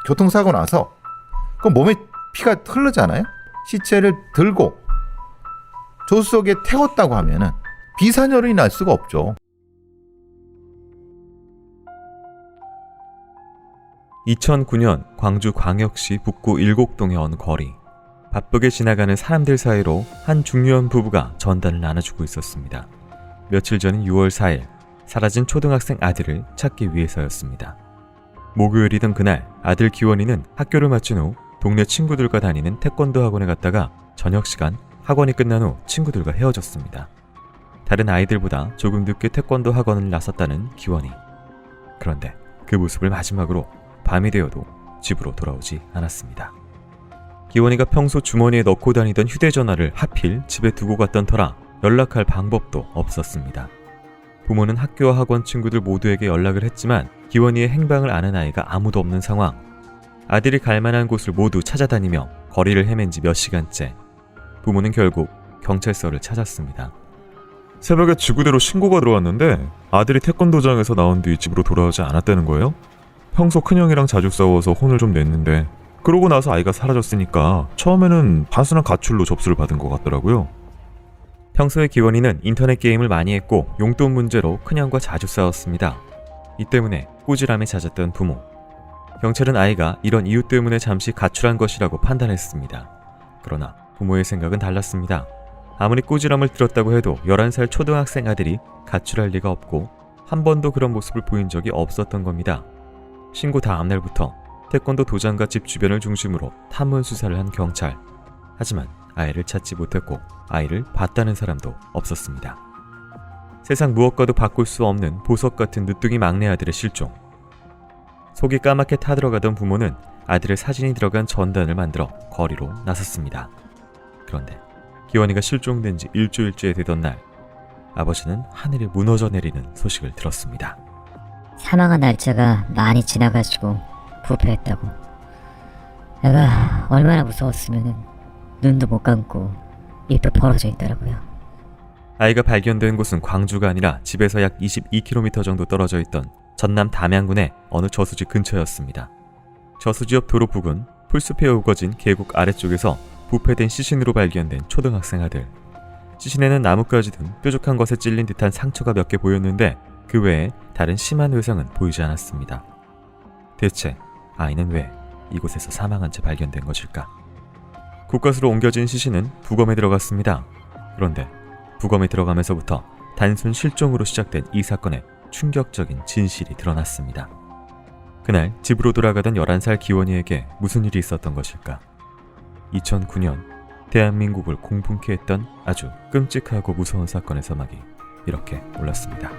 교통사고 나서 그 몸에 피가 흐르잖아요. 시체를 들고 조수석에 태웠다고 하면은 비산혈이 날 수가 없죠. 2009년 광주광역시 북구 일곡동의 어느 거리. 바쁘게 지나가는 사람들 사이로 한 중년 부부가 전단을 나눠주고 있었습니다. 며칠 전인 6월 4일 사라진 초등학생 아들을 찾기 위해서였습니다. 목요일이던 그날 아들 기원이는 학교를 마친 후 동네 친구들과 다니는 태권도 학원에 갔다가 저녁 시간 학원이 끝난 후 친구들과 헤어졌습니다. 다른 아이들보다 조금 늦게 태권도 학원을 나섰다는 기원이. 그런데 그 모습을 마지막으로 밤이 되어도 집으로 돌아오지 않았습니다. 기원이가 평소 주머니에 넣고 다니던 휴대전화를 하필 집에 두고 갔던 터라 연락할 방법도 없었습니다. 부모는 학교와 학원 친구들 모두에게 연락을 했지만 기원이의 행방을 아는 아이가 아무도 없는 상황. 아들이 갈 만한 곳을 모두 찾아다니며 거리를 헤맨 지 몇 시간째. 부모는 결국 경찰서를 찾았습니다. 새벽에 지구대로 신고가 들어왔는데 아들이 태권도장에서 나온 뒤 집으로 돌아오지 않았다는 거예요? 평소 큰형이랑 자주 싸워서 혼을 좀 냈는데 그러고 나서 아이가 사라졌으니까 처음에는 단순한 가출로 접수를 받은 것 같더라고요. 평소에 기원이는 인터넷 게임을 많이 했고 용돈 문제로 큰형과 자주 싸웠습니다. 이 때문에 꾸지람이 잦았던 부모. 경찰은 아이가 이런 이유 때문에 잠시 가출한 것이라고 판단했습니다. 그러나 부모의 생각은 달랐습니다. 아무리 꾸지람을 들었다고 해도 11살 초등학생 아들이 가출할 리가 없고 한 번도 그런 모습을 보인 적이 없었던 겁니다. 신고 다음 날부터 태권도 도장과 집 주변을 중심으로 탐문 수사를 한 경찰. 하지만 아이를 찾지 못했고 아이를 봤다는 사람도 없었습니다. 세상 무엇과도 바꿀 수 없는 보석 같은 늦둥이 막내 아들의 실종. 속이 까맣게 타들어가던 부모는 아들의 사진이 들어간 전단을 만들어 거리로 나섰습니다. 그런데 기원이가 실종된 지 일주일째 되던 날, 아버지는 하늘이 무너져 내리는 소식을 들었습니다. 사망한 날짜가 많이 지나가지고 부패했다고. 애가 얼마나 무서웠으면 눈도 못 감고 입도 벌어져 있더라고요. 아이가 발견된 곳은 광주가 아니라 집에서 약 22km 정도 떨어져 있던 전남 담양군의 어느 저수지 근처였습니다. 저수지 옆 도로 부근 풀숲에 우거진 계곡 아래쪽에서 부패된 시신으로 발견된 초등학생 아들. 시신에는 나뭇가지 등 뾰족한 것에 찔린 듯한 상처가 몇 개 보였는데 그 외에 다른 심한 외상은 보이지 않았습니다. 대체 아이는 왜 이곳에서 사망한 채 발견된 것일까? 국과수로 옮겨진 시신은 부검에 들어갔습니다. 그런데 부검에 들어가면서부터 단순 실종으로 시작된 이 사건의 충격적인 진실이 드러났습니다. 그날 집으로 돌아가던 11살 기원이에게 무슨 일이 있었던 것일까? 2009년 대한민국을 공분케 했던 아주 끔찍하고 무서운 사건의 서막이 이렇게 올랐습니다.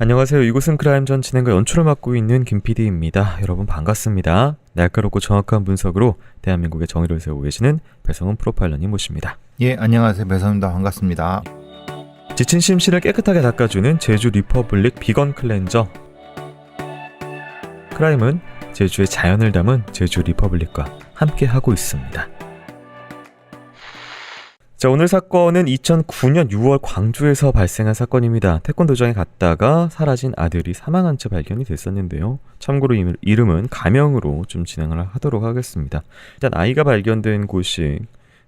안녕하세요. 이곳은 크라임 전 진행과 연출을 맡고 있는 김PD입니다. 여러분 반갑습니다. 날카롭고 정확한 분석으로 대한민국의 정의를 세우고 계시는 배성훈 프로파일러님 모십니다. 예, 안녕하세요. 배성훈입니다. 반갑습니다. 지친 심신을 깨끗하게 닦아주는 제주 리퍼블릭 비건 클렌저. 크라임은 제주의 자연을 담은 제주 리퍼블릭과 함께 하고 있습니다. 자, 오늘 사건은 2009년 6월 광주에서 발생한 사건입니다. 태권도장에 갔다가 사라진 아들이 사망한 채 발견이 됐었는데요. 참고로 이름은 가명으로 좀 진행을 하도록 하겠습니다. 일단 아이가 발견된 곳이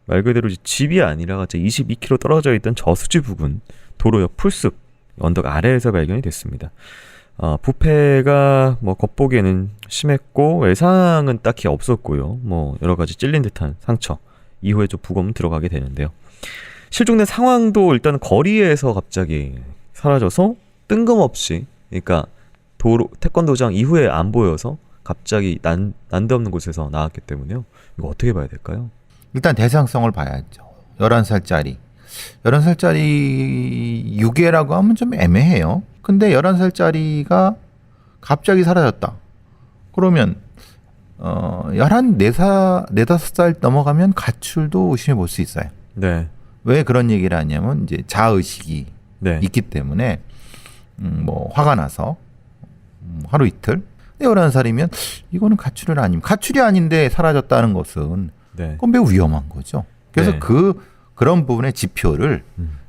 말 그대로 집이 아니라 22km 떨어져 있던 저수지 부근 도로 옆 풀숲 언덕 아래에서 발견이 됐습니다. 부패가 겉보기에는 심했고 외상은 딱히 없었고요. 여러 가지 찔린 듯한 상처. 이후에 좀 부검 들어가게 되는데요. 실종된 상황도 일단 거리에서 갑자기 사라져서 뜬금없이, 그러니까 도로 태권도장 이후에 안 보여서 갑자기 난데없는 곳에서 나왔기 때문에요. 이거 어떻게 봐야 될까요? 일단 대상성을 봐야죠. 11살짜리. 11살짜리 유괴라고 하면 좀 애매해요. 근데 11살짜리가 갑자기 사라졌다. 그러면 4~5살 넘어가면 가출도 의심해 볼 수 있어요. 네. 왜 그런 얘기를 하냐면 이제 자의식이 있기 때문에 화가 나서 하루 이틀. 11살이면 이거는 가출이 아닌데 사라졌다는 것은 그건 매우 위험한 거죠. 그래서 그런 부분의 지표를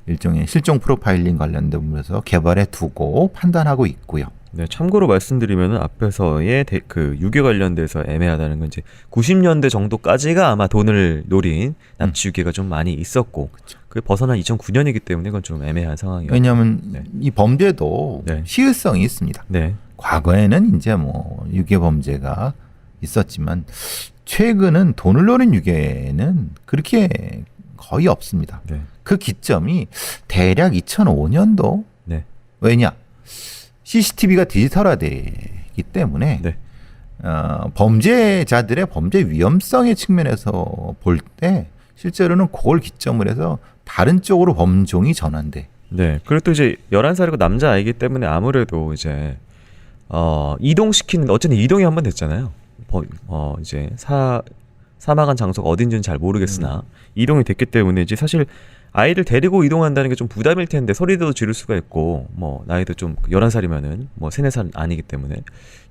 일종의 실종 프로파일링 관련된 부분에서 개발해 두고 판단하고 있고요. 네, 참고로 말씀드리면 앞에서의 그 유괴 관련돼서 애매하다는 건 이제 90년대 정도까지가 아마 돈을 노린 납치 유괴가 좀 많이 있었고 그게 벗어난 2009년이기 때문에 이건 좀 애매한 상황이에요. 왜냐하면 네. 이 범죄도 네. 시의성이 있습니다. 네, 과거에는 이제 뭐 유괴 범죄가 있었지만 최근은 돈을 노린 유괴는 그렇게 거의 없습니다. 네, 그 기점이 대략 2005년도. 네, 왜냐? CCTV가 디지털화되기 때문에 네. 범죄자들의 범죄 위험성의 측면에서 볼 때 실제로는 그걸 기점으로 해서 다른 쪽으로 범종이 전환돼. 네. 그리고 또 이제 11살이고 남자아이기 때문에 아무래도 이제 이동시키는 어쨌든 이동이 한번 됐잖아요. 이제 사망한 장소가 어딘지는 잘 모르겠으나 이동이 됐기 때문에 이제 사실 아이를 데리고 이동한다는 게 좀 부담일 텐데 소리도 지를 수가 있고 뭐 나이도 좀 11살이면은 뭐 3, 4살 아니기 때문에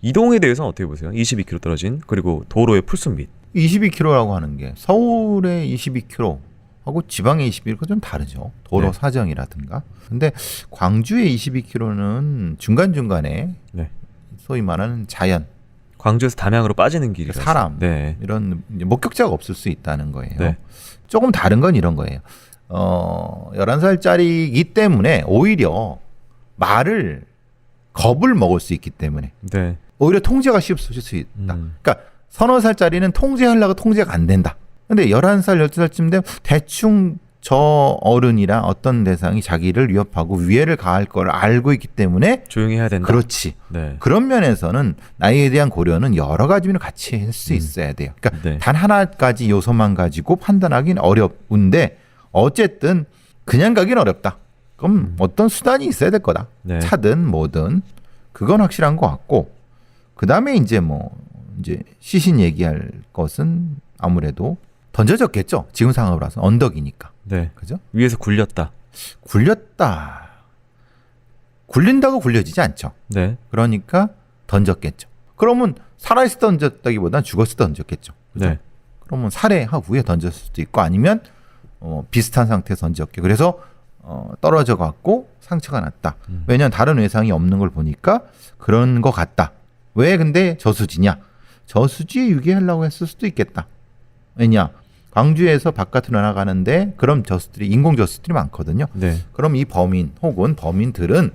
이동에 대해서는 어떻게 보세요? 22km 떨어진 그리고 도로의 풀숲 밑. 22km라고 하는 게 서울의 22km 하고 지방의 22km 좀 다르죠. 도로 네. 사정이라든가. 근데 광주의 22km는 중간중간에 네. 소위 말하는 자연, 광주에서 담양으로 빠지는 길이라서. 사람 네. 이런 이제 목격자가 없을 수 있다는 거예요. 네. 조금 다른 건 이런 거예요. 11살짜리이기 때문에 오히려 말을 겁을 먹을 수 있기 때문에 네. 오히려 통제가 쉽을 수 있다. 음. 그러니까 서너 살짜리는 통제하려고 통제가 안 된다. 근데 11살, 12살쯤 되면 대충 저 어른이랑 어떤 대상이 자기를 위협하고 위해를 가할 걸 알고 있기 때문에 조용히 해야 된다. 그렇지. 네. 그런 면에서는 나이에 대한 고려는 여러 가지 면을 같이 할 수 있어야 돼요. 그러니까 네. 단 하나까지 요소만 가지고 판단하기는 어려운데 어쨌든 그냥 가긴 어렵다. 그럼 어떤 수단이 있어야 될 거다. 네. 차든 뭐든 그건 확실한 것 같고 그 다음에 이제 시신 얘기할 것은 아무래도 던져졌겠죠. 지금 상황으로 봐서 언덕이니까. 네. 그죠? 위에서 굴렸다. 굴렸다. 굴린다고 굴려지지 않죠. 네. 그러니까 던졌겠죠. 그러면 살아있어 던졌다기보다는 죽었을 때 던졌겠죠. 그죠? 네. 그러면 살해하고 후에 던졌을 수도 있고 아니면 비슷한 상태에서 던졌게. 그래서 떨어져 갖고 상처가 났다. 왜냐하면 다른 외상이 없는 걸 보니까 그런 것 같다. 왜 근데 저수지냐? 저수지에 유기하려고 했을 수도 있겠다. 왜냐? 광주에서 바깥으로 나가는데 그럼 저수들이 인공 저수들이 많거든요. 네. 그럼 이 범인 혹은 범인들은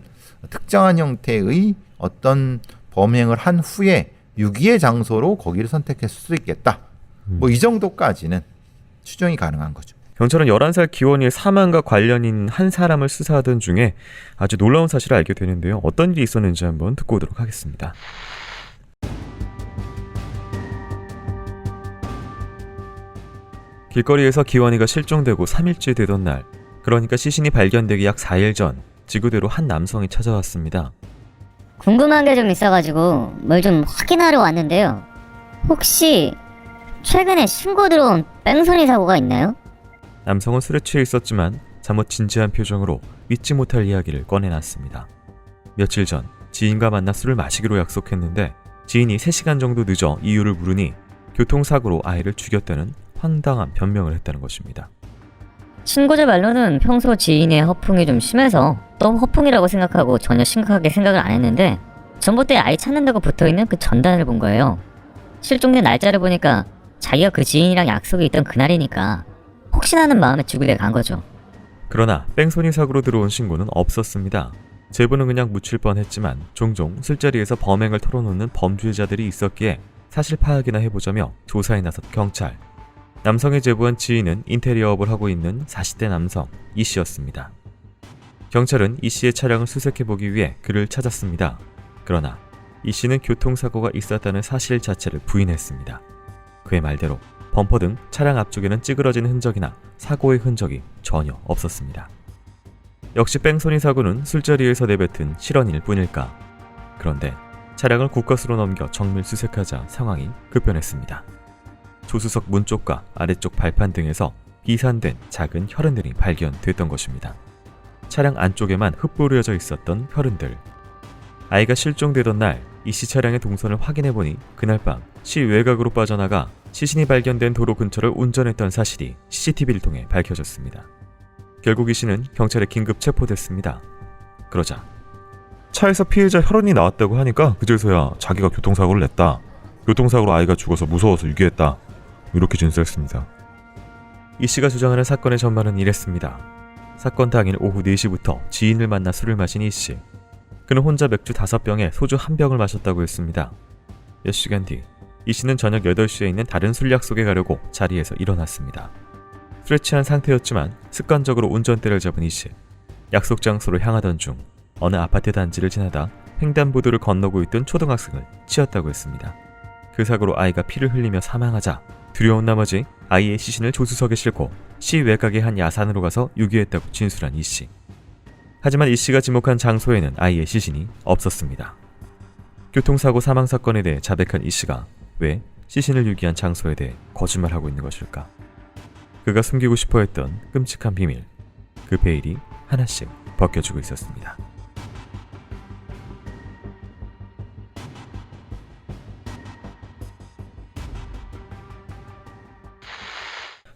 특정한 형태의 어떤 범행을 한 후에 유기의 장소로 거기를 선택했을 수도 있겠다. 뭐 이 정도까지는 추정이 가능한 거죠. 경찰은 11살 기원이의 사망과 관련인 한 사람을 수사하던 중에 아주 놀라운 사실을 알게 되는데요. 어떤 일이 있었는지 한번 듣고 오도록 하겠습니다. 길거리에서 기원이가 실종되고 3일째 되던 날, 그러니까 시신이 발견되기 약 4일 전, 지구대로 한 남성이 찾아왔습니다. 궁금한 게 좀 있어가지고 뭘 좀 확인하러 왔는데요. 혹시 최근에 신고 들어온 뺑소니 사고가 있나요? 남성은 술에 취해 있었지만 잠옷 진지한 표정으로 믿지 못할 이야기를 꺼내놨습니다. 며칠 전 지인과 만나 술을 마시기로 약속했는데 지인이 3시간 정도 늦어 이유를 물으니 교통사고로 아이를 죽였다는 황당한 변명을 했다는 것입니다. 신고자 말로는 평소 지인의 허풍이 좀 심해서 너무 허풍이라고 생각하고 전혀 심각하게 생각을 안 했는데 전봇대에 아이 찾는다고 붙어있는 그 전단을 본 거예요. 실종된 날짜를 보니까 자기가 그 지인이랑 약속이 있던 그날이니까 혹시나 하는 마음에 지구대에 간 거죠. 그러나 뺑소니 사고로 들어온 신고는 없었습니다. 제보는 그냥 묻힐 뻔했지만 종종 술자리에서 범행을 털어놓는 범죄자들이 있었기에 사실 파악이나 해보자며 조사에 나섰 경찰. 남성이 제보한 지인은 인테리어업을 하고 있는 40대 남성 이 씨였습니다. 경찰은 이 씨의 차량을 수색해보기 위해 그를 찾았습니다. 그러나 이 씨는 교통사고가 있었다는 사실 자체를 부인했습니다. 그의 말대로 범퍼 등 차량 앞쪽에는 찌그러진 흔적이나 사고의 흔적이 전혀 없었습니다. 역시 뺑소니 사고는 술자리에서 내뱉은 실언일 뿐일까? 그런데 차량을 국과수로 넘겨 정밀 수색하자 상황이 급변했습니다. 조수석 문 쪽과 아래쪽 발판 등에서 비산된 작은 혈흔들이 발견됐던 것입니다. 차량 안쪽에만 흩뿌려져 있었던 혈흔들. 아이가 실종되던 날 이 씨 차량의 동선을 확인해보니 그날 밤 시 외곽으로 빠져나가 시신이 발견된 도로 근처를 운전했던 사실이 CCTV를 통해 밝혀졌습니다. 결국 이 씨는 경찰에 긴급 체포됐습니다. 그러자 차에서 피해자 혈흔이 나왔다고 하니까 그제서야 자기가 교통사고를 냈다. 교통사고로 아이가 죽어서 무서워서 유기했다. 이렇게 진술했습니다. 이 씨가 주장하는 사건의 전말은 이랬습니다. 사건 당일 오후 4시부터 지인을 만나 술을 마신 이 씨. 그는 혼자 맥주 5병에 소주 1병을 마셨다고 했습니다. 몇 시간 뒤 이 씨는 저녁 8시에 있는 다른 술 약속에 가려고 자리에서 일어났습니다. 술에 취한 상태였지만 습관적으로 운전대를 잡은 이 씨. 약속 장소로 향하던 중 어느 아파트 단지를 지나다 횡단보도를 건너고 있던 초등학생을 치었다고 했습니다. 그 사고로 아이가 피를 흘리며 사망하자 두려운 나머지 아이의 시신을 조수석에 싣고 시 외곽의 한 야산으로 가서 유기했다고 진술한 이 씨. 하지만 이 씨가 지목한 장소에는 아이의 시신이 없었습니다. 교통사고 사망사건에 대해 자백한 이 씨가 왜 시신을 유기한 장소에 대해 거짓말하고 있는 것일까? 그가 숨기고 싶어 했던 끔찍한 비밀, 그 베일이 하나씩 벗겨지고 있었습니다.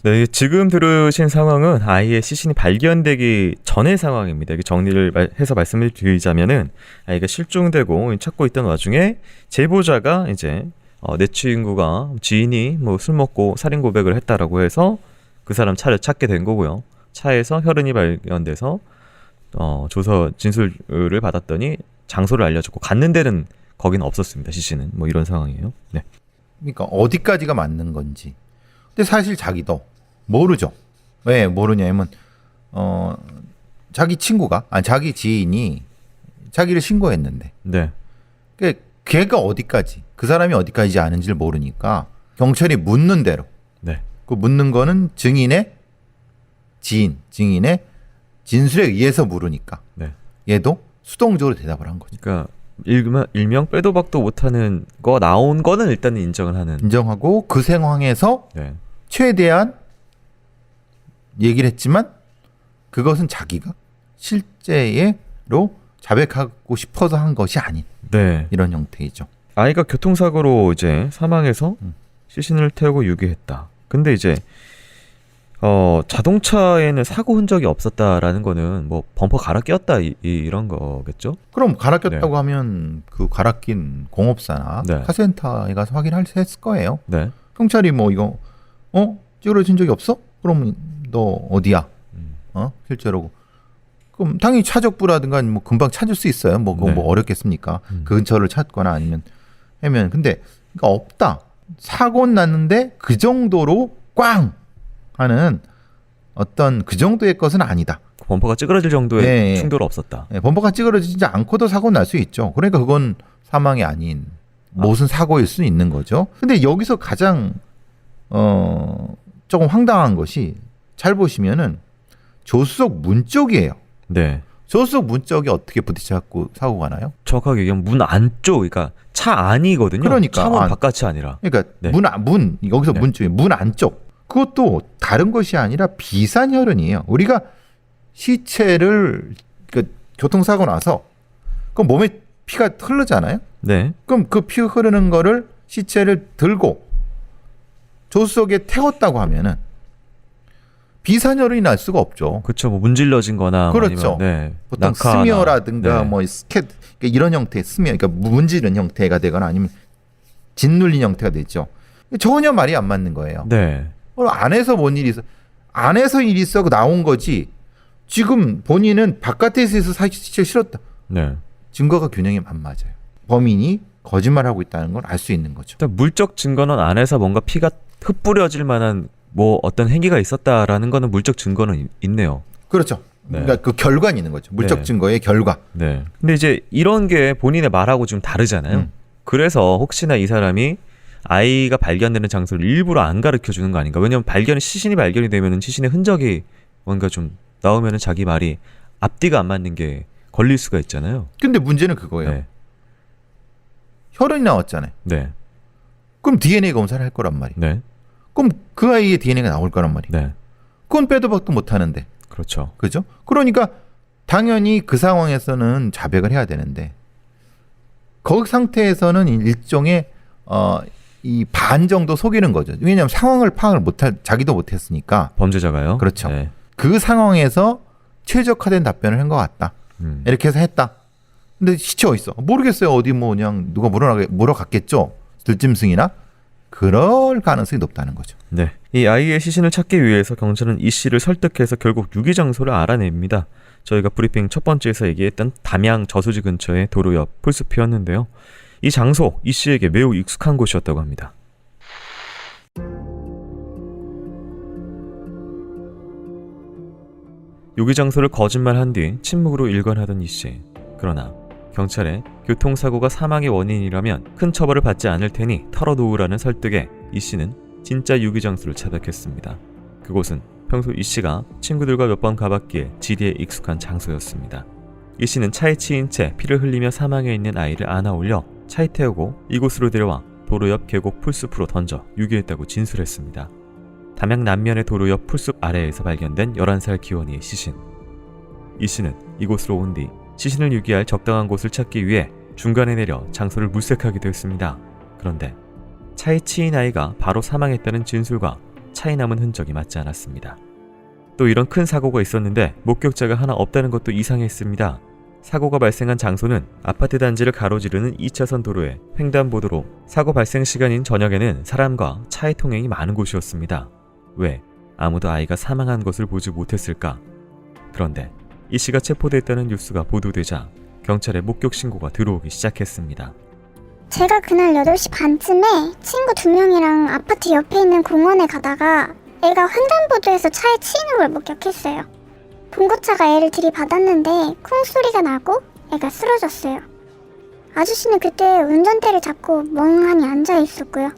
네, 지금 들으신 상황은 아이의 시신이 발견되기 전의 상황입니다. 이게 정리를 해서 말씀을 드리자면은 아이가 실종되고 찾고 있던 와중에 제보자가 이제 내 친구가 지인이 뭐 술 먹고 살인 고백을 했다라고 해서 그 사람 차를 찾게 된 거고요. 차에서 혈흔이 발견돼서 조서 진술을 받았더니 장소를 알려줬고 갔는 데는 거기는 없었습니다. 시신은 뭐 이런 상황이에요. 네. 그러니까 어디까지가 맞는 건지. 근데 사실 자기도 모르죠. 왜 모르냐면 자기 친구가 자기 지인이 자기를 신고했는데 네. 걔가 어디까지 그 사람이 어디까지 아는지를 모르니까 경찰이 묻는 대로 네. 그 묻는 거는 증인의 진술에 의해서 물으니까 네. 얘도 수동적으로 대답을 한 거죠. 그러니까 일명 빼도 박도 못하는 거 나온 거는 일단 인정을 하는. 인정하고 그 상황에서 네. 최대한 얘기를 했지만 그것은 자기가 실제로 자백하고 싶어서 한 것이 아닌 네. 이런 형태이죠. 아이가 교통사고로 이제 사망해서 시신을 태우고 유기했다. 근데 이제 자동차에는 사고 흔적이 없었다라는 거는 뭐 범퍼 갈아 끼었다 이런 거겠죠? 그럼 갈아 꼈다고 하면 그 갈아 낀 공업사나 네. 카센터에 가서 확인할 수 했을 거예요. 네. 경찰이 뭐 이거 찌그러진 적이 없어? 그럼 너 어디야? 실제로 그럼 당연히 차적부라든가 뭐 금방 찾을 수 있어요. 뭐 그거 네. 뭐 어렵겠습니까? 그 근처를 찾거나 아니면 하면 근데 그러니까 없다. 사고는 났는데 그 정도로 꽝 하는 어떤 그 정도의 것은 아니다. 범퍼가 찌그러질 정도의 네. 충돌은 없었다. 범퍼가 찌그러지지 않고도 사고는 날 수 있죠. 그러니까 그건 사망이 아닌 무슨 사고일 수 있는 거죠. 근데 여기서 가장 조금 황당한 것이 잘 보시면은 조수석 문 쪽이에요. 네. 조수석 문 쪽이 어떻게 부딪혀갖고 사고가 나요? 정확하게 얘기하면 문 안쪽, 그러니까 차 안이거든요. 그러니까 차문 바깥이 아니라. 그러니까 네. 문 여기서 네. 문 쪽에 문 안쪽. 그것도 다른 것이 아니라 비산혈흔이에요. 우리가 시체를 교통사고 나서 그 몸에 피가 흐르잖아요. 네. 그럼 그 피 흐르는 거를 시체를 들고 조수석에 태웠다고 하면은 비산혈흔이 날 수가 없죠. 그렇죠. 뭐 문질러진 거나 그렇죠. 아니면, 네. 보통 낙하나. 스미어라든가 네. 뭐 스캣 이런 형태의 스미어, 그러니까 문지른 형태가 되거나 아니면 짓눌린 형태가 되죠. 전혀 말이 안 맞는 거예요. 네. 안에서 뭔 일이 있어? 안에서 일이 있어 나온 거지. 지금 본인은 바깥에서 사실을 실었다. 네. 증거가 균형이 안 맞아요. 범인이 거짓말하고 있다는 걸 알 수 있는 거죠. 일단 물적 증거는 안에서 뭔가 피가 흩뿌려질 만한 뭐 어떤 행위가 있었다라는 거는 물적 증거는 있네요. 그렇죠. 네. 그러니까 그 결과는 있는 거죠. 물적 네. 증거의 결과. 네. 근데 이제 이런 게 본인의 말하고 좀 다르잖아요. 그래서 혹시나 이 사람이 아이가 발견되는 장소를 일부러 안 가르쳐 주는 거 아닌가? 왜냐면 시신이 발견이 되면은 시신의 흔적이 뭔가 좀 나오면은 자기 말이 앞뒤가 안 맞는 게 걸릴 수가 있잖아요. 근데 문제는 그거예요. 네. 혈흔이 나왔잖아요. 네. 그럼 DNA 검사를 할 거란 말이에요. 네. 그럼 그 아이의 DNA가 나올 거란 말이에요. 네. 그건 빼도 박도 못 하는데. 그렇죠. 그죠? 그러니까 당연히 그 상황에서는 자백을 해야 되는데 그 상태에서는 일종의 이 반 정도 속이는 거죠. 왜냐하면 상황을 파악을 자기도 못했으니까. 범죄자가요? 그렇죠. 네. 그 상황에서 최적화된 답변을 한 것 같다. 이렇게 해서 했다. 근데 시체 어디 있어? 모르겠어요. 어디 뭐 그냥 누가 물어갔겠죠. 들짐승이나 그럴 가능성이 높다는 거죠. 네. 이 아이의 시신을 찾기 위해서 경찰은 이 씨를 설득해서 결국 유기 장소를 알아냅니다. 저희가 브리핑 첫 번째에서 얘기했던 담양 저수지 근처의 도로 옆 풀숲이었는데요. 이 장소, 이 씨에게 매우 익숙한 곳이었다고 합니다. 유기 장소를 거짓말한 뒤 침묵으로 일관하던 이 씨. 그러나 경찰에 교통사고가 사망의 원인이라면 큰 처벌을 받지 않을 테니 털어놓으라는 설득에 이 씨는 진짜 유기 장소를 찾았겠습니다. 그곳은 평소 이 씨가 친구들과 몇 번 가봤기에 지리에 익숙한 장소였습니다. 이 씨는 차에 치인 채 피를 흘리며 사망해 있는 아이를 안아 올려 차에 태우고 이곳으로 데려와 도로 옆 계곡 풀숲으로 던져 유기했다고 진술했습니다. 담양 남면의 도로 옆 풀숲 아래에서 발견된 11살 기원이의 시신. 이 씨는 이곳으로 온 뒤 시신을 유기할 적당한 곳을 찾기 위해 중간에 내려 장소를 물색하기도 했습니다. 그런데 차에 치인 아이가 바로 사망했다는 진술과 차에 남은 흔적이 맞지 않았습니다. 또 이런 큰 사고가 있었는데 목격자가 하나 없다는 것도 이상했습니다. 사고가 발생한 장소는 아파트 단지를 가로지르는 2차선 도로의 횡단보도로 사고 발생 시간인 저녁에는 사람과 차의 통행이 많은 곳이었습니다. 왜 아무도 아이가 사망한 것을 보지 못했을까? 그런데 이 씨가 체포됐다는 뉴스가 보도되자 경찰에 목격 신고가 들어오기 시작했습니다. 제가 그날 8시 반쯤에 친구 2명이랑 아파트 옆에 있는 공원에 가다가 애가 횡단보도에서 차에 치이는 걸 목격했어요. 봉고차가 애를 들이받았는데 쿵 소리가 나고 애가 쓰러졌어요. 아저씨는 그때 운전대를 잡고 멍하니 앉아 있었고요.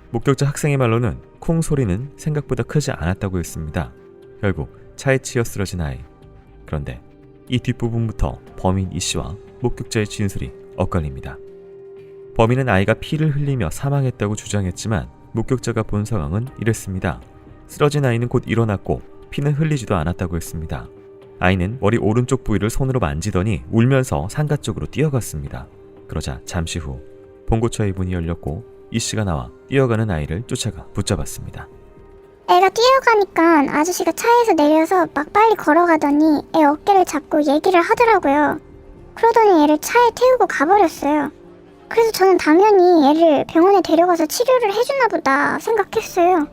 목격자 학생의 말로는 쿵 소리는 생각보다 크지 않았다고 했습니다. 결국 차에 치여 쓰러진 아이. 그런데 이 뒷부분부터 범인 이 씨와 목격자의 진술이 엇갈립니다. 범인은 아이가 피를 흘리며 사망했다고 주장했지만 목격자가 본 상황은 이랬습니다. 쓰러진 아이는 곧 일어났고 피는 흘리지도 않았다고 했습니다. 아이는 머리 오른쪽 부위를 손으로 만지더니 울면서 상가 쪽으로 뛰어갔습니다. 그러자 잠시 후 봉고차의 문이 열렸고 이 씨가 나와 뛰어가는 아이를 쫓아가 붙잡았습니다. 애가 뛰어가니까 아저씨가 차에서 내려서 막 빨리 걸어가더니 애 어깨를 잡고 얘기를 하더라고요. 그러더니 애를 차에 태우고 가버렸어요. 그래서 저는 당연히 애를 병원에 데려가서 치료를 해주나 보다 생각했어요.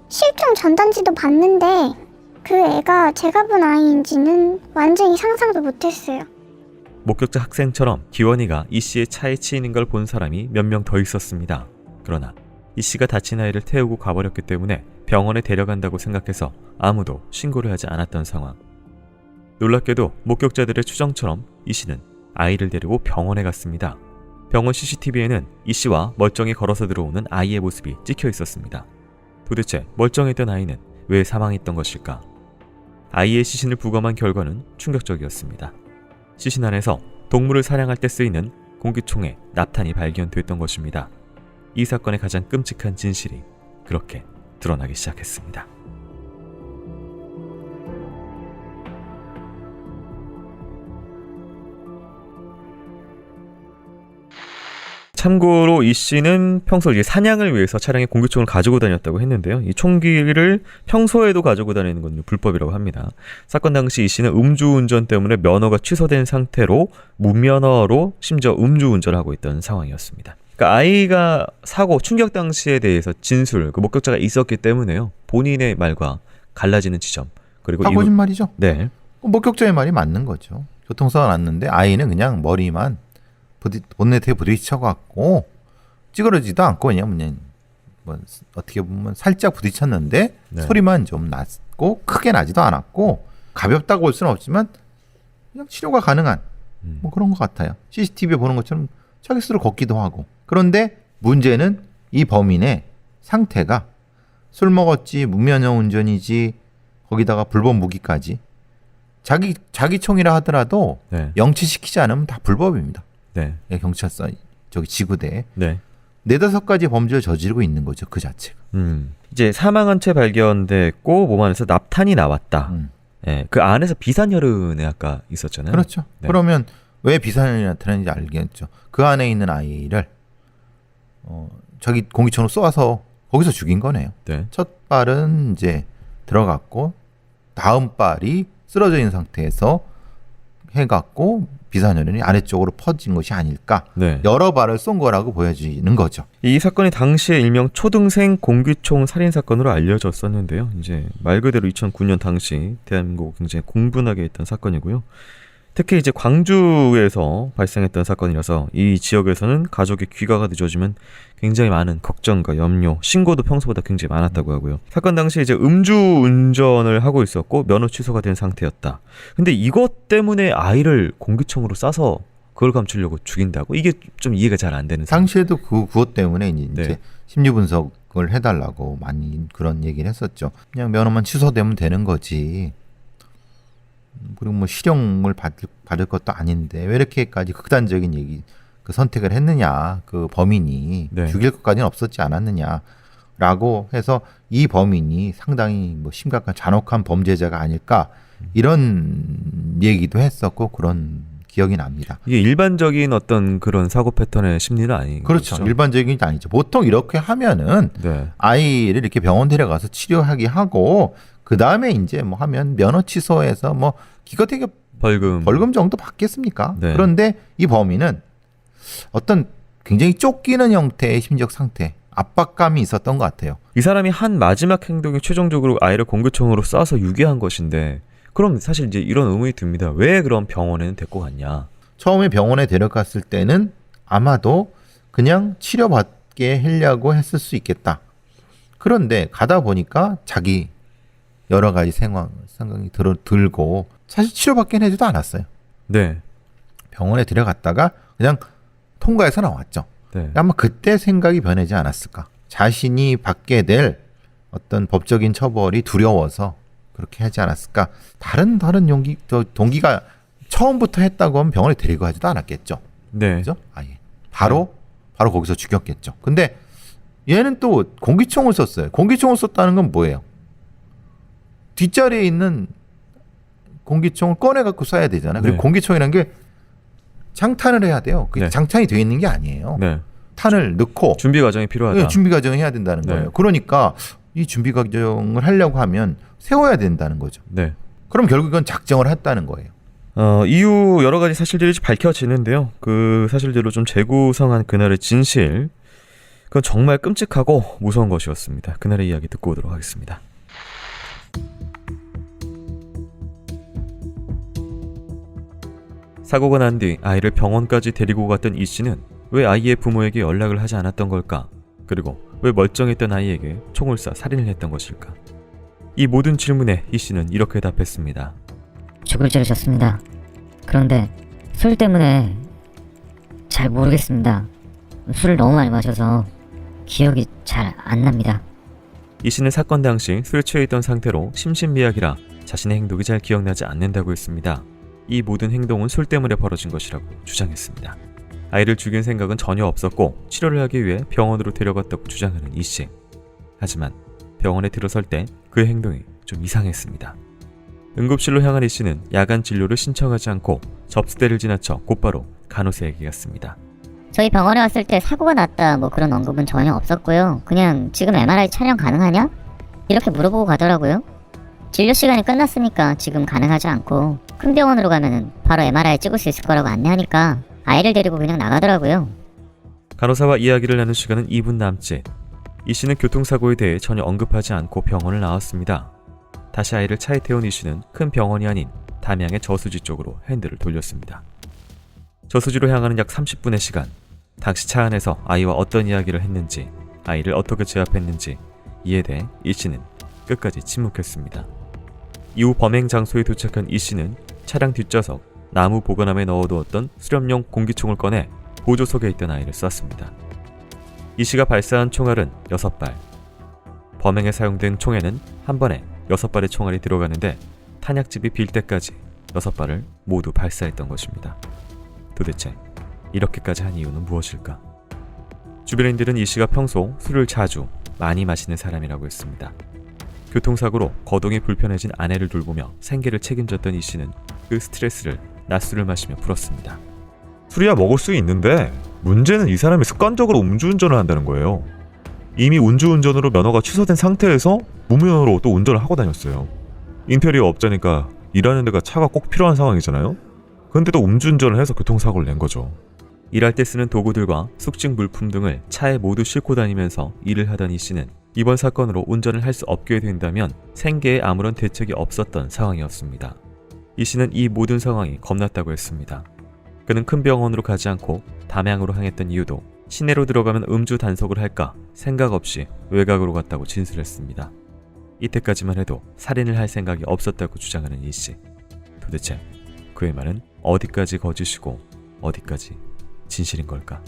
실종 전단지도 봤는데 그 애가 제가 본 아이인지는 완전히 상상도 못했어요. 목격자 학생처럼 기원이가 이 씨의 차에 치이는 걸 본 사람이 몇 명 더 있었습니다. 그러나 이 씨가 다친 아이를 태우고 가버렸기 때문에 병원에 데려간다고 생각해서 아무도 신고를 하지 않았던 상황. 놀랍게도 목격자들의 추정처럼 이 씨는 아이를 데리고 병원에 갔습니다. 병원 CCTV에는 이 씨와 멀쩡히 걸어서 들어오는 아이의 모습이 찍혀 있었습니다. 도대체 멀쩡했던 아이는 왜 사망했던 것일까? 아이의 시신을 부검한 결과는 충격적이었습니다. 시신 안에서 동물을 사냥할 때 쓰이는 공기총에 납탄이 발견됐던 것입니다. 이 사건의 가장 끔찍한 진실이 그렇게 드러나기 시작했습니다. 참고로 이 씨는 평소 이제 사냥을 위해서 차량에 공기총을 가지고 다녔다고 했는데요. 이 총기를 평소에도 가지고 다니는 건 불법이라고 합니다. 사건 당시 이 씨는 음주운전 때문에 면허가 취소된 상태로 무면허로 심지어 음주운전을 하고 있던 상황이었습니다. 그러니까 아이가 사고 충격 당시에 대해서 진술, 그 목격자가 있었기 때문에요. 본인의 말과 갈라지는 지점. 그리고 다 거짓말이죠. 네. 목격자의 말이 맞는 거죠. 교통사고가 났는데 아이는 그냥 머리만 본네트에 부딪혀갖고 찌그러지도 않고 그냥 뭐 어떻게 보면 살짝 부딪혔는데 네. 소리만 좀 났고 크게 나지도 않았고 가볍다고 볼 수는 없지만 그냥 치료가 가능한 뭐 그런 것 같아요. CCTV에 보는 것처럼 자기 스스로 걷기도 하고. 그런데 문제는 이 범인의 상태가 술 먹었지 무면허 운전이지 거기다가 불법 무기까지 자기 총이라 하더라도 네. 영치시키지 않으면 다 불법입니다. 네. 경찰서 저기 지구대에 네. 4-5가지 범죄를 저지르고 있는 거죠. 그 자체가. 이제 사망한 채 발견됐고 몸 안에서 납탄이 나왔다. 예, 그 안에서 비산혈흔이 아까 있었잖아요. 그렇죠. 네. 그러면 왜 비산혈이 나타나는지 알겠죠. 그 안에 있는 아이를 자기 공기총으로 쏘아서 거기서 죽인 거네요. 네. 첫 발은 이제 들어갔고 다음 발이 쓰러져 있는 상태에서 해갖고 비산혈흔이 아래쪽으로 퍼진 것이 아닐까. 네. 여러 발을 쏜 거라고 보여지는 거죠. 이 사건이 당시에 일명 초등생 공기총 살인 사건으로 알려졌었는데요. 이제 말 그대로 2009년 당시 대한민국 굉장히 공분하게 했던 사건이고요. 특히 이제 광주에서 발생했던 사건이라서 이 지역에서는 가족의 귀가가 늦어지면 굉장히 많은 걱정과 염려, 신고도 평소보다 굉장히 많았다고 하고요. 사건 당시 이제 음주 운전을 하고 있었고 면허 취소가 된 상태였다. 근데 이것 때문에 아이를 공기총으로 쏴서 그걸 감추려고 죽인다고? 이게 좀 이해가 잘 안 되는 상황. 당시에도 그것 때문에 이제 네. 심리 분석을 해달라고 많이 그런 얘기를 했었죠. 그냥 면허만 취소되면 되는 거지. 그리고 뭐 실형을 받을 것도 아닌데 왜 이렇게까지 극단적인 얘기 그 선택을 했느냐, 그 범인이 네. 죽일 것까지는 없었지 않았느냐라고 해서 이 범인이 상당히 뭐 심각한 잔혹한 범죄자가 아닐까 이런 얘기도 했었고 그런 기억이 납니다. 이게 일반적인 어떤 그런 사고 패턴의 심리는 아닌 그렇죠. 거죠. 일반적인 게 아니죠. 보통 이렇게 하면은 네. 아이를 이렇게 병원 데려가서 치료하게 하고 그 다음에 이제 뭐 하면 면허 취소해서 뭐 기껏해야 벌금 정도 받겠습니까? 네. 그런데 이 범인은 어떤 굉장히 쫓기는 형태의 심적 상태, 압박감이 있었던 것 같아요. 이 사람이 한 마지막 행동이 최종적으로 아이를 공기총으로 쏴서 유기한 것인데 그럼 사실 이제 이런 의문이 듭니다. 왜 그럼 병원에는 데리고 갔냐? 처음에 병원에 데려갔을 때는 아마도 그냥 치료받게 하려고 했을 수 있겠다. 그런데 가다 보니까 자기 여러 가지 생각이 들고 사실 치료받긴 해주도 않았어요. 네. 병원에 데려갔다가 그냥 통과해서 나왔죠. 네. 아마 그때 생각이 변하지 않았을까. 자신이 받게 될 어떤 법적인 처벌이 두려워서 그렇게 하지 않았을까. 다른 동기가 처음부터 했다고 하면 병원에 데리고 가지도 않았겠죠. 네. 그죠? 아예. 바로 거기서 죽였겠죠. 근데 얘는 또 공기총을 썼어요. 공기총을 썼다는 건 뭐예요? 뒷자리에 있는 공기총을 꺼내갖고 쏴야 되잖아요. 그리고 네. 공기총이라는 게 장탄을 해야 돼요. 그게 네. 장탄이 되어 있는 게 아니에요. 네. 탄을 넣고 준비 과정이 필요하다. 예, 준비 과정을 해야 된다는 네. 거예요. 그러니까 이 준비 과정을 하려고 하면 세워야 된다는 거죠. 네. 그럼 결국은 작정을 했다는 거예요. 이후 여러 가지 사실들이 밝혀지는데요. 그 사실대로 좀 재구성한 그날의 진실, 그건 정말 끔찍하고 무서운 것이었습니다. 그날의 이야기 듣고 오도록 하겠습니다. 사고가 난 뒤 아이를 병원까지 데리고 갔던 이 씨는 왜 아이의 부모에게 연락을 하지 않았던 걸까? 그리고 왜 멀쩡했던 아이에게 총을 쏴 살인을 했던 것일까? 이 모든 질문에 이 씨는 이렇게 답했습니다. 죽을 죄를 졌습니다. 그런데 술 때문에 잘 모르겠습니다. 술을 너무 많이 마셔서 기억이 잘 안 납니다. 이 씨는 사건 당시 술에 취해 있던 상태로 심신미약이라 자신의 행동이 잘 기억나지 않는다고 했습니다. 이 모든 행동은 술 때문에 벌어진 것이라고 주장했습니다. 아이를 죽인 생각은 전혀 없었고 치료를 하기 위해 병원으로 데려갔다고 주장하는 이 씨. 하지만 병원에 들어설 때 그의 행동이 좀 이상했습니다. 응급실로 향한 이 씨는 야간 진료를 신청하지 않고 접수대를 지나쳐 곧바로 간호사에게 갔습니다. 저희 병원에 왔을 때 사고가 났다 뭐 그런 언급은 전혀 없었고요. 그냥 지금 MRI 촬영 가능하냐? 이렇게 물어보고 가더라고요. 진료 시간이 끝났으니까 지금 가능하지 않고 큰 병원으로 가면은 바로 MRI 찍을 수 있을 거라고 안내하니까 아이를 데리고 그냥 나가더라고요. 간호사와 이야기를 나눈 시간은 2분 남짓. 이 씨는 교통사고에 대해 전혀 언급하지 않고 병원을 나왔습니다. 다시 아이를 차에 태운 이 씨는 큰 병원이 아닌 담양의 저수지 쪽으로 핸들을 돌렸습니다. 저수지로 향하는 약 30분의 시간. 당시 차 안에서 아이와 어떤 이야기를 했는지, 아이를 어떻게 제압했는지 이에 대해 이 씨는 끝까지 침묵했습니다. 이후 범행 장소에 도착한 이 씨는 차량 뒷좌석 나무 보관함에 넣어두었던 수렴용 공기총을 꺼내 보조석에 있던 아이를 쐈습니다. 이 씨가 발사한 총알은 6발. 범행에 사용된 총에는 한 번에 6발의 총알이 들어가는데 탄약집이 빌 때까지 6발을 모두 발사했던 것입니다. 도대체 이렇게까지 한 이유는 무엇일까? 주변인들은 이 씨가 평소 술을 자주 많이 마시는 사람이라고 했습니다. 교통사고로 거동이 불편해진 아내를 돌보며 생계를 책임졌던 이 씨는 그 스트레스를 낮술을 마시며 풀었습니다. 술이야 먹을 수 있는데 문제는 이 사람이 습관적으로 음주운전을 한다는 거예요. 이미 음주운전으로 면허가 취소된 상태에서 무면허로 또 운전을 하고 다녔어요. 인테리어 업자니까 일하는 데가 차가 꼭 필요한 상황이잖아요. 근데도 음주운전을 해서 교통사고를 낸 거죠. 일할 때 쓰는 도구들과 숙식 물품 등을 차에 모두 싣고 다니면서 일을 하던 이 씨는 이번 사건으로 운전을 할 수 없게 된다면 생계에 아무런 대책이 없었던 상황이었습니다. 이 씨는 이 모든 상황이 겁났다고 했습니다. 그는 큰 병원으로 가지 않고 담양으로 향했던 이유도 시내로 들어가면 음주 단속을 할까 생각 없이 외곽으로 갔다고 진술했습니다. 이때까지만 해도 살인을 할 생각이 없었다고 주장하는 이 씨. 도대체 그의 말은 어디까지 거짓이고 어디까지 진실인 걸까?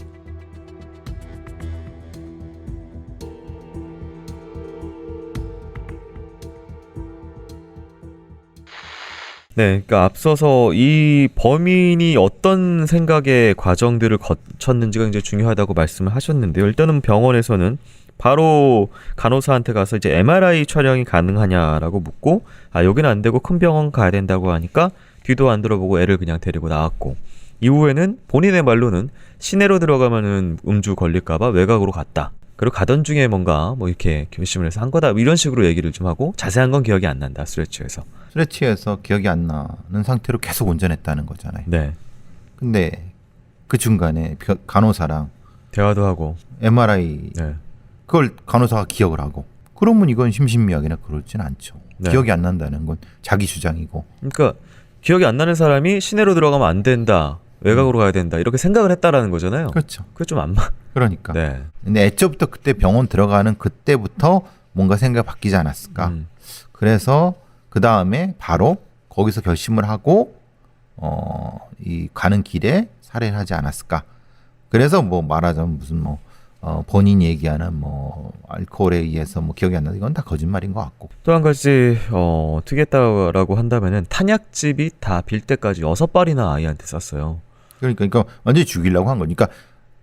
네, 그러니까 앞서서 이 범인이 어떤 생각의 과정들을 거쳤는지가 굉장히 중요하다고 말씀을 하셨는데요. 일단은 병원에서는 바로 간호사한테 가서 이제 MRI 촬영이 가능하냐라고 묻고 여기는 안 되고 큰 병원 가야 된다고 하니까 뒤도 안 들어보고 애를 그냥 데리고 나왔고, 이후에는 본인의 말로는 시내로 들어가면은 음주 걸릴까봐 외곽으로 갔다. 그리고 가던 중에 뭔가 뭐 이렇게 결심을 해서 한 거다. 이런 식으로 얘기를 좀 하고 자세한 건 기억이 안 난다. 술에 취해서. 술에 취해서 기억이 안 나는 상태로 계속 운전했다는 거잖아요. 네. 근데 그 중간에 간호사랑 대화도 하고. MRI 네. 그걸 간호사가 기억을 하고, 그러면 이건 심신미약이나 그러진 않죠. 네. 기억이 안 난다는 건 자기 주장이고. 그러니까 기억이 안 나는 사람이 시내로 들어가면 안 된다. 외곽으로 가야 된다. 이렇게 생각을 했다라는 거잖아요. 그렇죠. 그게 좀 안 맞. 그러니까. 네. 근데 애초부터 그때 병원 들어가는 그때부터 뭔가 생각이 바뀌지 않았을까. 그래서 그 다음에 바로 거기서 결심을 하고 이 가는 길에 살해를 하지 않았을까. 그래서 뭐 말하자면 무슨 뭐 본인이 얘기하는 뭐 알코올에 의해서 뭐 기억이 안 나는 이건 다 거짓말인 것 같고. 또 한 가지 특이했다라고 한다면은 탄약집이 다 빌 때까지 6발이나 아이한테 쐈어요. 그러니까 완전히 죽이려고 한 거니까.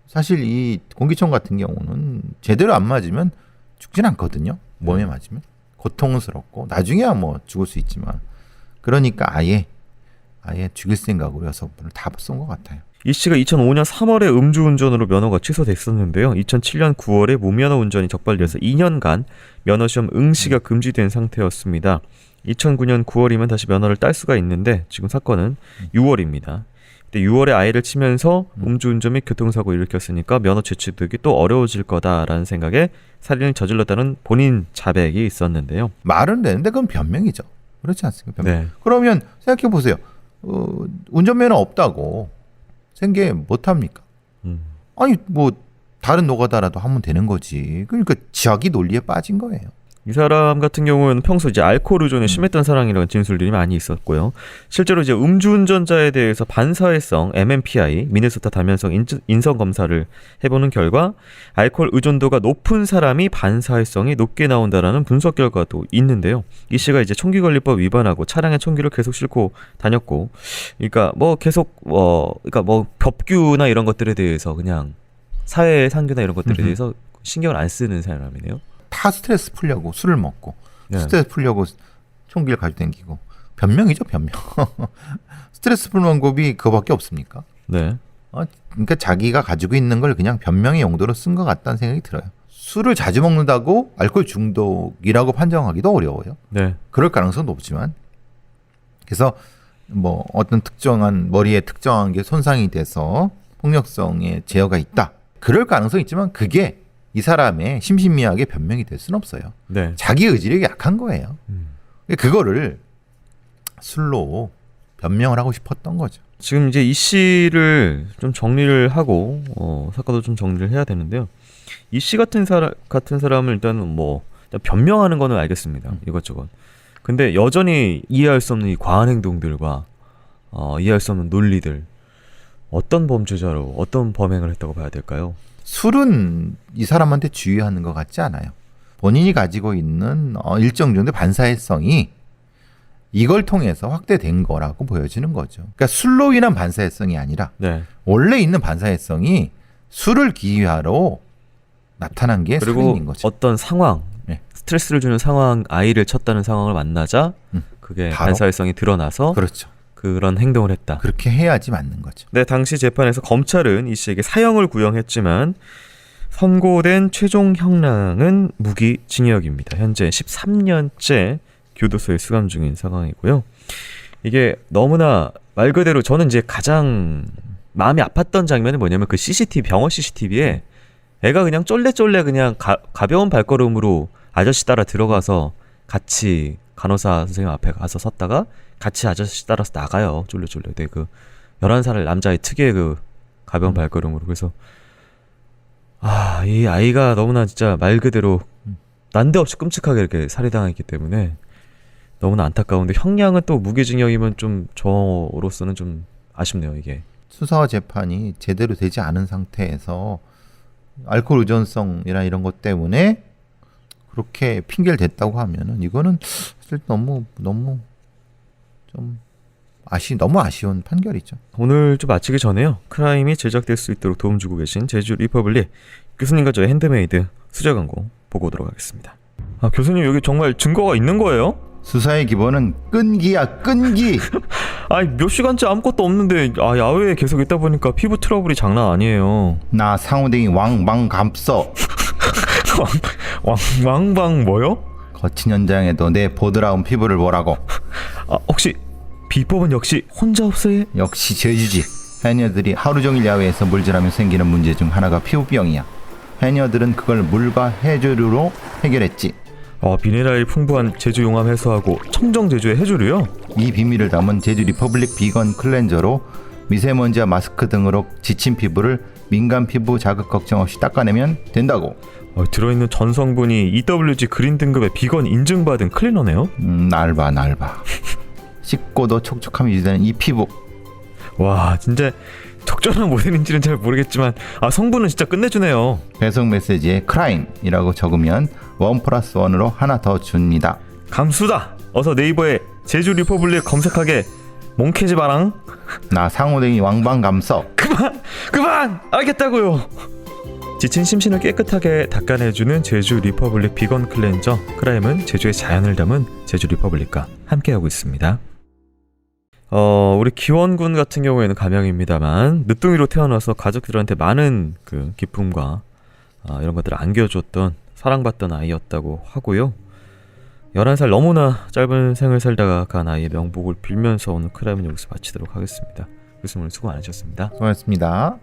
사실 이 공기총 같은 경우는 제대로 안 맞으면 죽진 않거든요. 몸에 맞으면 고통스럽고 나중에야 뭐 죽을 수 있지만, 그러니까 아예 죽일 생각으로 6발을 다 쏜 것 같아요. 이 씨가 2005년 3월에 음주운전으로 면허가 취소됐었는데요. 2007년 9월에 무면허 운전이 적발돼서 2년간 면허시험 응시가 금지된 상태였습니다. 2009년 9월이면 다시 면허를 딸 수가 있는데 지금 사건은 6월입니다. 그때 6월에 아이를 치면서 음주운전 및 교통사고 일으켰으니까 면허 취득이 또 어려워질 거다라는 생각에 살인을 저질렀다는 본인 자백이 있었는데요. 말은 되는데 그건 변명이죠. 그렇지 않습니까? 변명. 네. 그러면 생각해 보세요. 운전면허 없다고 생계 못 합니까? 아니 뭐 다른 노가다라도 하면 되는 거지. 그러니까 자기 논리에 빠진 거예요. 이 사람 같은 경우는 평소 이제 알코올 의존에 심했던 사람이라는 진술들이 많이 있었고요. 실제로 이제 음주운전자에 대해서 반사회성 MMPI 미네소타 다면성 인성 검사를 해보는 결과 알코올 의존도가 높은 사람이 반사회성이 높게 나온다라는 분석 결과도 있는데요. 이 씨가 이제 총기관리법 위반하고 차량에 총기를 계속 싣고 다녔고, 그러니까 뭐 계속 그러니까 뭐 법규나 이런 것들에 대해서 그냥 사회 상규나 이런 것들에 대해서 신경을 안 쓰는 사람이네요. 다 스트레스 풀려고 술을 먹고, 네. 스트레스 풀려고 총기를 가지고 다니고. 변명이죠, 변명. 스트레스 푸는 방법이 그거밖에 없습니까? 네. 그러니까 자기가 가지고 있는 걸 그냥 변명의 용도로 쓴 것 같다는 생각이 들어요. 술을 자주 먹는다고 알코올 중독이라고 판정하기도 어려워요. 네. 그럴 가능성은 높지만. 그래서 뭐 어떤 특정한 머리에 특정한 게 손상이 돼서 폭력성의 제어가 있다. 그럴 가능성이 있지만 그게 이 사람의 심신미약의 변명이 될 수는 없어요. 네. 자기 의지력이 약한 거예요. 그거를 술로 변명을 하고 싶었던 거죠. 지금 이제 이 씨를 좀 정리를 하고 사건도 좀 정리를 해야 되는데요. 이 씨 같은 사람을 일단은 뭐 일단 변명하는 거는 알겠습니다. 이것저것. 근데 여전히 이해할 수 없는 이 과한 행동들과 이해할 수 없는 논리들, 어떤 범죄자로 어떤 범행을 했다고 봐야 될까요? 술은 이 사람한테 주의하는 것 같지 않아요. 본인이 가지고 있는 일정 정도의 반사회성이 이걸 통해서 확대된 거라고 보여지는 거죠. 그러니까 술로 인한 반사회성이 아니라 네. 원래 있는 반사회성이 술을 기회로 나타난 게 그리고 살인인 거죠. 어떤 상황, 네. 스트레스를 주는 상황, 아이를 쳤다는 상황을 만나자 그게 바로? 반사회성이 드러나서 그렇죠. 그런 행동을 했다. 그렇게 해야지 맞는 거죠. 네, 당시 재판에서 검찰은 이 씨에게 사형을 구형했지만 선고된 최종 형량은 무기징역입니다. 현재 13년째 교도소에 수감 중인 상황이고요. 이게 너무나 말 그대로 저는 이제 가장 마음이 아팠던 장면은 뭐냐면 그 CCTV, 병원 CCTV에 애가 그냥 쫄래쫄래 그냥 가벼운 발걸음으로 아저씨 따라 들어가서 같이 간호사 선생님 앞에 가서 섰다가 같이 아저씨 따라서 나가요. 쫄래쫄래. 네, 그 11살 남자의 특유의 그 가벼운 발걸음으로. 그래서 이 아이가 너무나 진짜 말 그대로 난데없이 끔찍하게 이렇게 살해당했기 때문에 너무나 안타까운데 형량은 또 무기징역이면 좀 저로서는 좀 아쉽네요, 이게. 수사와 재판이 제대로 되지 않은 상태에서 알코올 의존성이나 이런 것 때문에 그렇게 핑계를 댔다고 하면은 이거는 사실 너무 좀 너무 아쉬운 판결이죠. 오늘 좀 마치기 전에요. 크라임이 제작될 수 있도록 도움 주고 계신 제주 리퍼블릭 교수님과 저의 핸드메이드 수제 광고 보고 오도록 하겠습니다. 교수님 여기 정말 증거가 있는 거예요? 수사의 기본은 끈기야, 끈기. 몇 시간째 아무것도 없는데 야외에 계속 있다 보니까 피부 트러블이 장난 아니에요. 나 상호댕이 왕방 감써. 왕방 뭐요? 거친 현장에도 내 보드라운 피부를 보라고. 혹시 비법은 역시 혼자 없어요? 역시 제주지. 해녀들이 하루 종일 야외에서 물질하면 생기는 문제 중 하나가 피부병이야. 해녀들은 그걸 물과 해조류로 해결했지. 미네랄이 풍부한 제주 용암 해소하고 청정 제주의 해조류요? 이 비밀을 담은 제주 리퍼블릭 비건 클렌저로 미세먼지와 마스크 등으로 지친 피부를 민감 피부 자극 걱정 없이 닦아내면 된다고. 들어있는 전 성분이 EWG 그린 등급의 비건 인증받은 클리너네요? 날봐. 씻고도 촉촉함이 유지되는 이 피부. 와, 진짜 적절한 모델인지는 잘 모르겠지만 성분은 진짜 끝내주네요. 배송 메시지에 크라임이라고 적으면 1+1으로 하나 더 줍니다. 감수다. 어서 네이버에 제주 리퍼블릭 검색하게 몽케지 마랑. 나 상호댕이 왕방 감써. 그만 알겠다고요. 지친 심신을 깨끗하게 닦아내주는 제주 리퍼블릭 비건 클렌저 크라임은 제주의 자연을 담은 제주 리퍼블릭과 함께하고 있습니다. 우리 기원군 같은 경우에는 가명입니다만 늦둥이로 태어나서 가족들한테 많은 그 기쁨과 이런 것들을 안겨줬던 사랑받던 아이였다고 하고요. 11살 너무나 짧은 생을 살다가 간 아이의 명복을 빌면서 오늘 크라임은 여기서 마치도록 하겠습니다. 교수님 오늘 수고 많으셨습니다. 고맙습니다.